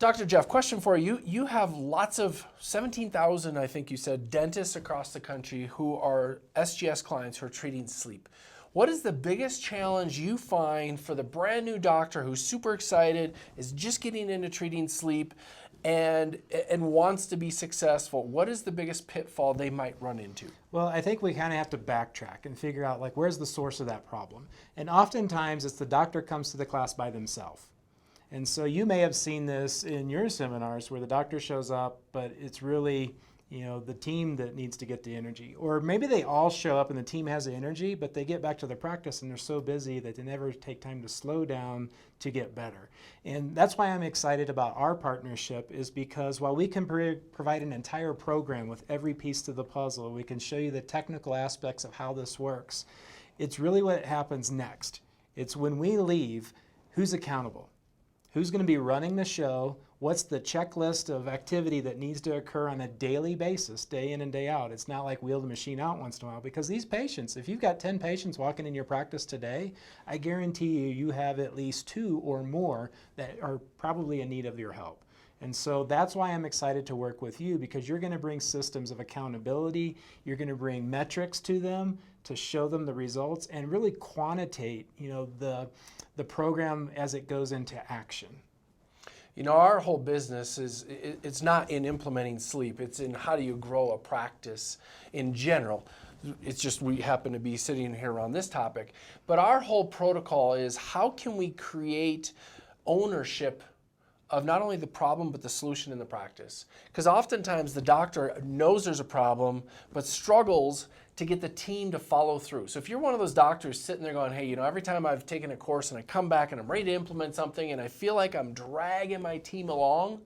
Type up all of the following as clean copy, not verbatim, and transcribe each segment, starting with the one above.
Dr. Jeff, question for you. You have lots of 17,000, I think you said, dentists across the country who are SGS clients who are treating sleep. What is the biggest challenge you find for the brand new doctor who's super excited, is just getting into treating sleep, and wants to be successful? What is the biggest pitfall they might run into? Well, I think we kind of have to backtrack and figure out, like, where's the source of that problem? And oftentimes it's the doctor comes to the class by themselves. And so you may have seen this in your seminars where the doctor shows up, but it's really, the team that needs to get the energy. Or maybe they all show up and the team has the energy, but they get back to their practice and they're so busy that they never take time to slow down to get better. And that's why I'm excited about our partnership, is because while we can provide an entire program with every piece to the puzzle, we can show you the technical aspects of how this works. It's really what happens next. It's when we leave, who's accountable? Who's going to be running the show? What's the checklist of activity that needs to occur on a daily basis, day in and day out? It's not like wheel the machine out once in a while, because these patients, if you've got 10 patients walking in your practice today, I guarantee you have at least 2 or more that are probably in need of your help. And so that's why I'm excited to work with you, because you're going to bring systems of accountability, you're going to bring metrics to them to show them the results and really quantitate, the program as it goes into action. Our whole business it's not in implementing sleep, it's in how do you grow a practice in general. It's just we happen to be sitting here on this topic. But our whole protocol is how can we create ownership of not only the problem but the solution in the practice. Because oftentimes the doctor knows there's a problem but struggles to get the team to follow through. So if you're one of those doctors sitting there going, hey, every time I've taken a course and I come back and I'm ready to implement something and I feel like I'm dragging my team along,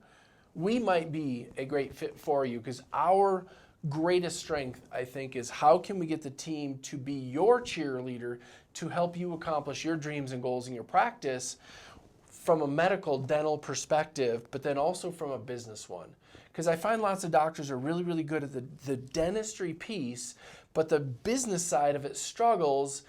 we might be a great fit for you, because our greatest strength, I think, is how can we get the team to be your cheerleader to help you accomplish your dreams and goals in your practice from a medical dental perspective, but then also from a business one. Because I find lots of doctors are really, really good at the dentistry piece, but the business side of it struggles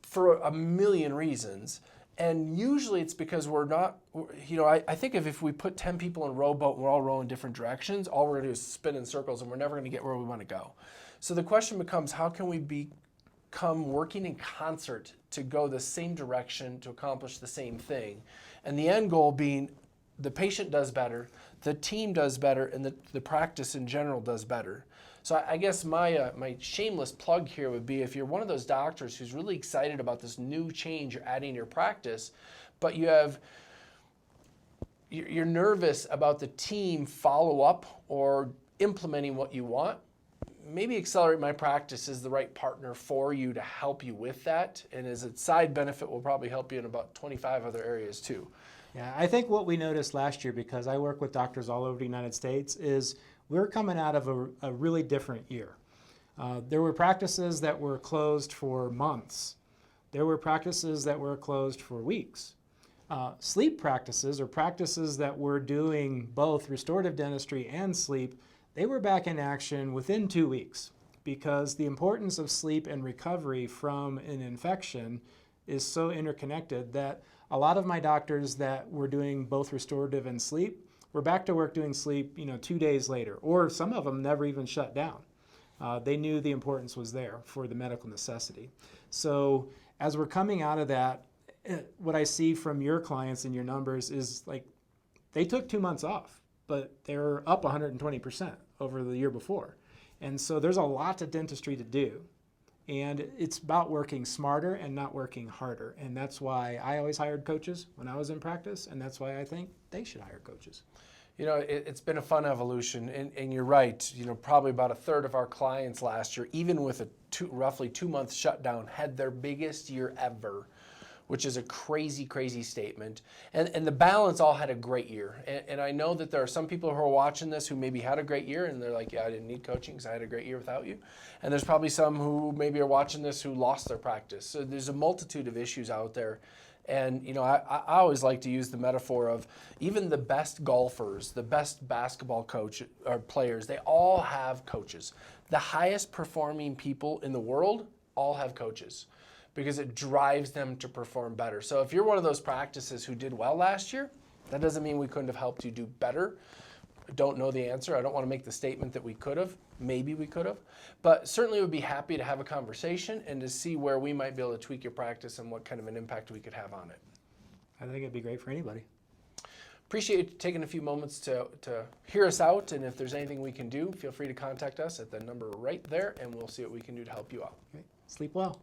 for a million reasons. And usually it's because we're not, I think if we put 10 people in a rowboat and we're all rowing different directions, all we're gonna do is spin in circles and we're never gonna get where we wanna go. So the question becomes, how can we become working in concert to go the same direction to accomplish the same thing? And the end goal being the patient does better, the team does better, and the practice in general does better. So I guess my shameless plug here would be, if you're one of those doctors who's really excited about this new change you're adding to your practice, but you're nervous about the team follow up or implementing what you want, maybe Accelerate My Practice is the right partner for you to help you with that. And as a side benefit, will probably help you in about 25 other areas too. Yeah, I think what we noticed last year, because I work with doctors all over the United States, is we're coming out of a really different year. There were practices that were closed for months. There were practices that were closed for weeks. Sleep practices, or practices that were doing both restorative dentistry and sleep, they were back in action within 2 weeks, because the importance of sleep and recovery from an infection is so interconnected that a lot of my doctors that were doing both restorative and sleep were back to work doing sleep 2 days later, or some of them never even shut down. They knew the importance was there for the medical necessity. So as we're coming out of that, what I see from your clients and your numbers is like they took 2 months off, but they're up 120% over the year before. And so there's a lot of dentistry to do. And it's about working smarter and not working harder. And that's why I always hired coaches when I was in practice, and that's why I think they should hire coaches. It's been a fun evolution, and you're right. Probably about a third of our clients last year, even with a roughly 2 month shutdown, had their biggest year ever, which is a crazy, crazy statement. And the balance all had a great year. And I know that there are some people who are watching this who maybe had a great year and they're like, yeah, I didn't need coaching because I had a great year without you. And there's probably some who maybe are watching this who lost their practice. So there's a multitude of issues out there. And I always like to use the metaphor of even the best golfers, the best basketball coach or players, they all have coaches. The highest performing people in the world all have coaches, because it drives them to perform better. So if you're one of those practices who did well last year, That doesn't mean we couldn't have helped you do better. I don't know the answer. I don't want to make the statement that we could have. Maybe we could have. But certainly would be happy to have a conversation and to see where we might be able to tweak your practice and what kind of an impact we could have on it. I think it'd be great for anybody. Appreciate you taking a few moments to hear us out, and if there's anything we can do, feel free to contact us at the number right there, and we'll see what we can do to help you out. Okay. Sleep well.